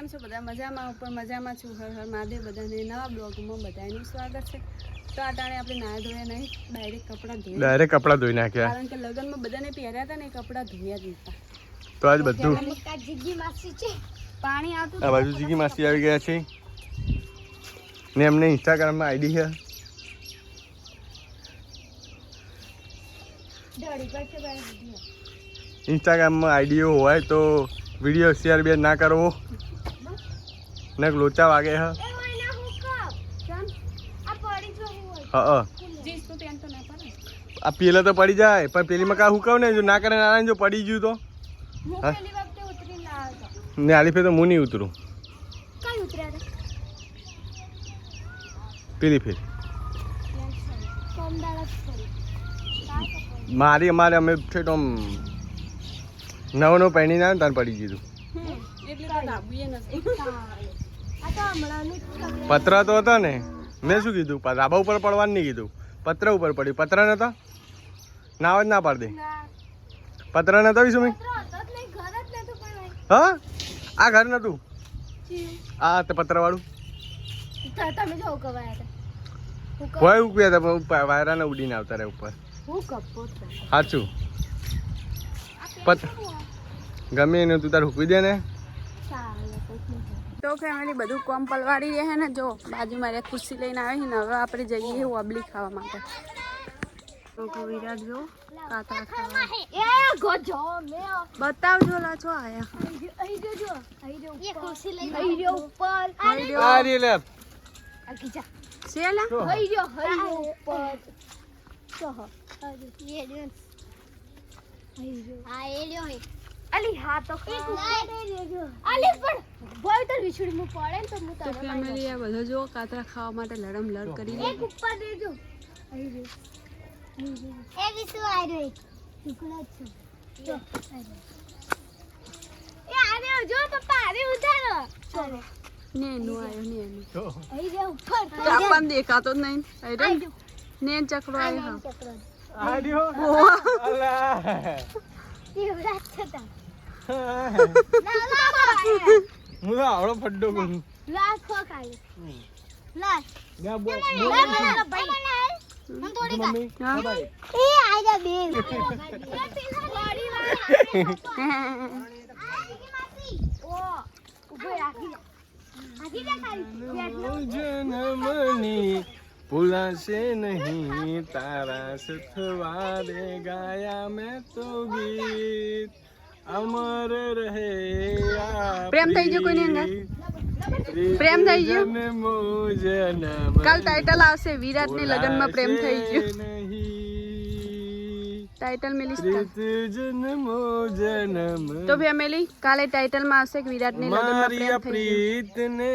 કેમ છો બધા? મજામાં ઉપર મજામાં છું. હર હર મહાદેવ. બધાને નવા બ્લોગમાં બધાનું સ્વાગત છે. તો આ ટાણે આપણે નાયા ધોયા નહીં, ડાયરેક્ટ કપડાં ધોઈ નાખ્યા. કારણ કે લગ્નમાં બધાને પહેર્યા હતા ને એ કપડાં ધોયા જ નતા. તો આજ બધું પાણી આવતું. આ બાજુ જીગી માસી આવી ગયા છે ને એમને ઇન્સ્ટાગ્રામમાં આઈડી છે. ઇન્સ્ટાગ્રામમાં આઈડીઓ હોય તો વિડીયો શેર બે ના કરવો ને લોચા વાગે હ. હા આ પેલા તો પડી જાય પણ પેલીમાં કા હુકાવ ને જો ના કરે નારાયણ જો પડી ગયું તો ને આલી ફેર તો હું નહીં ઉતરું. પેલી ફેર મારી અમારે અમે છે તો નવો પહેરી ના તાર પડી ગયું. પતરા તો હતા ને મેં શું કીધું ધાબા ઉપર પડવાનું નહીં કીધું, પતરા ઉપર પડ્યું. પતરા નતા ના જ ના પાડ દે. પતરા નતા વિશું હા આ ઘર નતું આ તો પતરા વાળું હોય ઉગ્યા હતા વાયરા ને ઉડીને આવતા રહે ઉપર. સાચું ગમે એને તું તાર હુકવી દે ને. તો ફેમિલી બધું કોમ પલવાડી રહે ને. જો બાજુમાં રે ખુરશી લઈને આવે છે ને. હવે આપણે જઈએ ઓબલી ખાવા માટે. તો વિરાટ જો કાતરા ખાવા બતાવજો લા છો આયા. અલી હા તો અલી પણ બોય તો વિછડી મુ પડે તો મુ તારા ફેમિલી આ બધો જો કાતરા ખાવા માટે લડમ લડ કરી એક ઉપર દેજો આઈ એ વિસુ આઈ રે ટુકડા છે જો એ આને જો પપ્પા આને ઉતારો ચાલે ને નો આયો ને જો આઈ રે ઉપર તાપન દેખાતો જ નહીં. આઈ રે ને ચકડો આયો આડ્યો અલા તીવડા છતા મુલા આવડો ફડ્ડો કરું લાખો ખાલી લાખ યા બોલ મન થોડી કા એ આજા બેન ઓ ઉભો રાખી આજી લે ખાલી જનમની ભૂલાશે નહીં તારા સથવારે ગાયા મેં તો ગીત અમર રહે. પ્રેમ થઈ ગયો કોઈની અંદર પ્રેમ થઈ ગયો. કાલ ટાઇટલ આવશે વિરાટ ને લગન માં પ્રેમ થઈ ગયો. ટાઇટલ મિલીશ તો ફેમિલી કાલે ટાઇટલ માં આવશે કે વિરાટ ને લગન માં પ્રેમ થઈ પ્રીત ને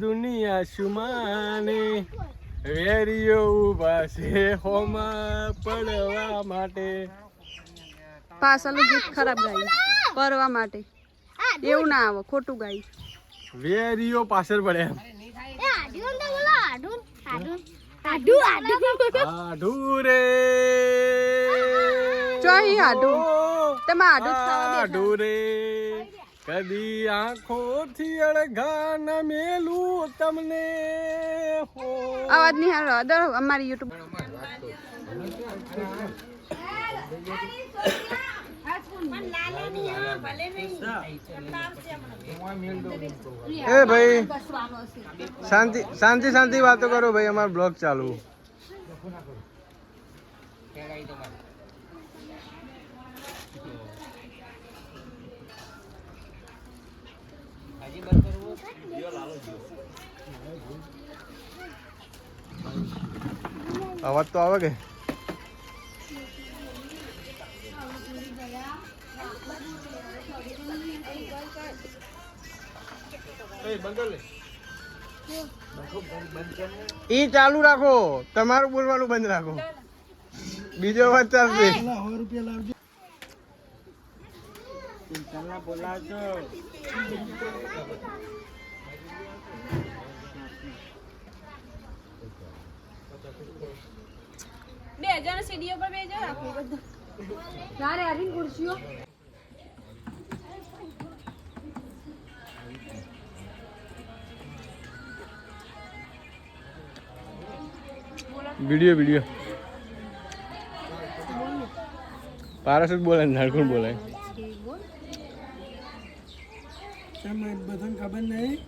દુનિયા શુમાને વેરીઓ ઉભા છે હોમા પડવા માટે. પાછળનું ગીત ખરાબ ગાયું પરવા માટે એવું ના આવે ખોટું ગાયું. વેરીઓ પાછળ પડે આઢુ રે ચોહી આઢુ તમે આઢુ આઢુ રે કદી આંખોથી અળઘા ન મેલું તમને અવાજ નહીં હાલો અદર અમારી યુટ્યુબ એ ભાઈ શાંતિ શાંતિ શાંતિ વાતો કરો ભાઈ. અમારો બ્લોગ ચાલુ. અવાજ તો આવે કે ઈ ચાલુ રાખો, તમારું બોલવાનું બંધ રાખો, બીજો વાત ચાલશે. બે જણ સીડીઓ પર બેજો રાખો બધું. તારે આરીન ખુરશીઓ વિડીયો પારસ જ બોલે ને નાળકુણ બોલે બધાને ખબર નહીં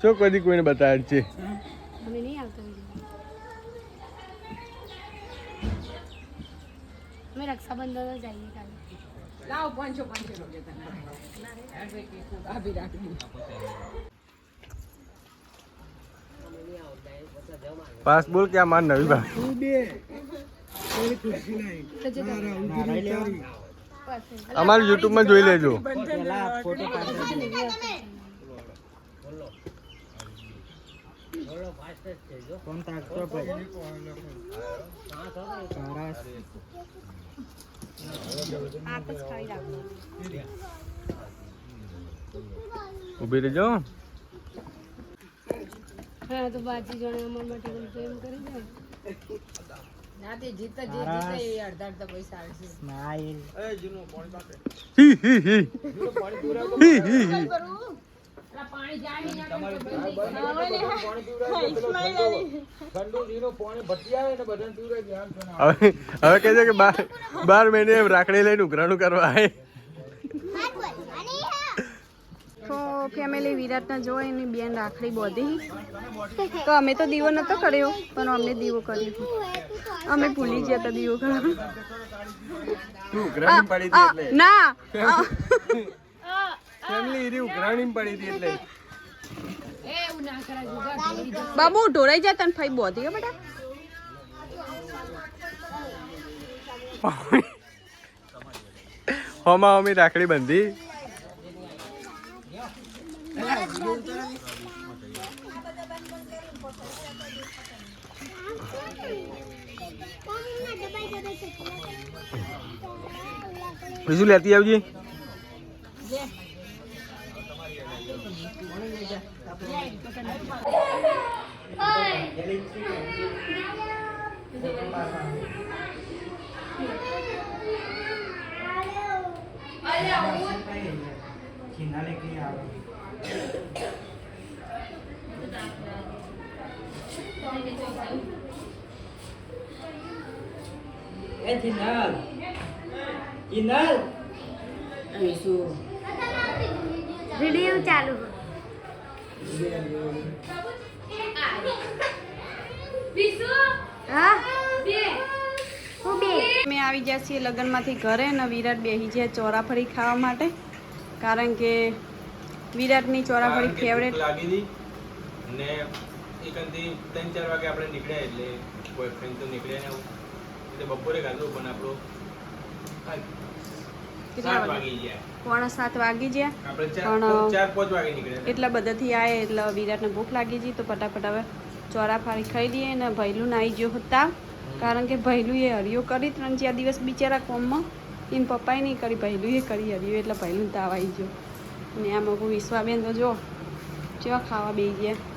ચો કદી કોઈને બતાવે છે અમે નહીં આવતા અમે રક્ષાબંધન જઈએ કાલે લાવ 500 ભાભી રાખી પાસ બોલ કે આ માર નવી બા અમારું યુટ્યુબ માં જોઈ લેજો ઉભી રહેજો હા તો બાજી જોડે અમાર માટે પ્રેમ કરી દે નાતે જીત એ અડધા પૈસા આવશે સ્માઈલ હી હી હી હી હી હી પાણી જાય નહીં હવે કહે છે કે 12 મહિને રાખડી લઈને ઉઘરાણું કરવા આવે તો ફેમિલી વિરાટના જો એની બેન રાખડી બોધી તો અમે તો દીવો નતો કર્યો પણ અમને દીવો કર્યો અમે ભૂલી ગયા હતા દીવો કરવાનો તું ઉઘરાણી પડી હતી એટલે ના ફેમિલી ઈરી ઉઘરાણી પડી હતી એટલે બાબુ ઢોરાઈ જા તને ફઈ બોધી હો બેટા હોમાં હોમી રાખડી બંધી બીજું લેતી આવજી વિડિયો ચાલુ અમે આવી ગયા છીએ લગ્નમાંથી ઘરે ને વિરાટ બેસી જાય ચોરાફળી ખાવા માટે કારણ કે વિરાટની ચોરાફળી ફેવરેટ લાગી હતી ને એકંથી 3-4 વાગે આપણે નીકળ્યા એટલે કોઈ ફ્રેન્ડ તો નીકળ્યા ને એટલે બપોરે ખાધું પણ આપણો 7 વાગી ગયા 7:15 વાગી ગયા આપણે 4-5 વાગે નીકળ્યા એટલા બધાથી આયા એટલે વિરાટને ભૂખ લાગી ગઈ તો ફટાફટ હવે ચોરાફળી ખાઈ લઈએ ને ભૈલું નાઈ ગયો હતા કારણ કે ભૈલું એ હરિયો કરી 3-4 દિવસ બિચારા કોમમાં એમ પપ્પાએ નહીં કરી ભૈલું એ કરી હરિયો એટલે ભૈલું તાવ આવી ગયો અને આમાં કોઈ વિશ્વાબેન તો જો કેવા ખાવા બેસી ગયા